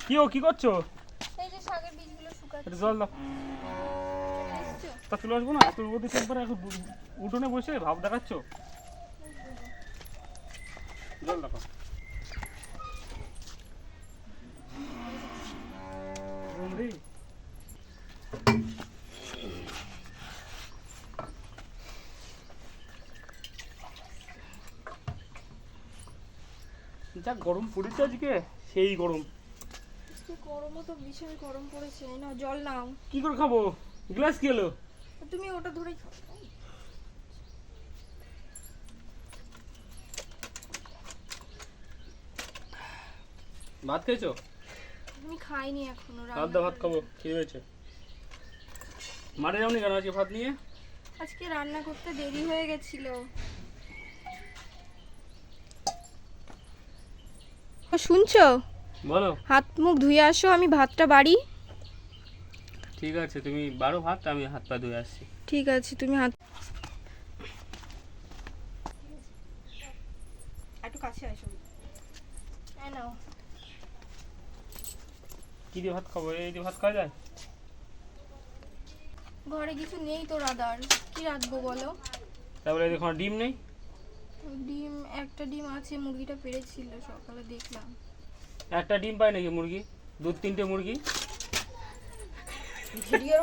কি করছো? এই যে শাকের বীজগুলো শুকাচ্ছি। এটা জল দাও। এসছো? তা চলে আসবো না? এত রোদে টেম্পারে এখন উঠোনে বসে ভাব দেখাচ্ছ। জল দেখো। বন্ধি যা গরম পড়েছে আজকে, সেই গরম। আজকে গরমও তো ভীষণ গরম পড়েছে। এই নাও জল নাও। কি করে খাবো? গ্লাস কি হলো? তুমি ওটা ধরে ভাত খেয়েছো? আমি খাইনি এখনো। ভাত দাও, ভাত খাবো, খেয়ে হয়েছে। মাঠে যাওনি কেন আজকে ভাত নিয়ে? আজকে রান্না করতে দেরি হয়ে গেছিল। শুনছো? বলো। হাত মুখ ধুয়ে আসো, আমি ভাতটা বাড়ি। ঠিক আছে, তুমি বারো ভাত, আমি হাত পা ধুয়ে আসছি। ঠিক আছে, তুমি হাত একটু কাছে আসো। এই নাও। কি দিয়ে ভাত খাবো? এই দিয়ে ভাত খাওয়া যায়? ঘরে কিছু নেই তো রাঁধার, কি রাঁধবো বলো? তারপরে দেখো ডিম নেই। ডিম, একটা ডিম আছে, মুরগিটা পেড়েছিল সকালে দেখলাম। একটা ডিম পায় নাকি মুরগি? 2-3টে মুরগি। ভিডিওর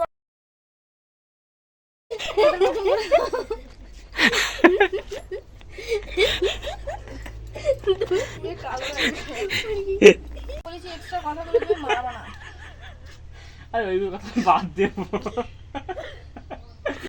বলেছি এক্সট্রা কথা বলে তুমি মারাবা না। আরে ওই কথা বাদ দেবো।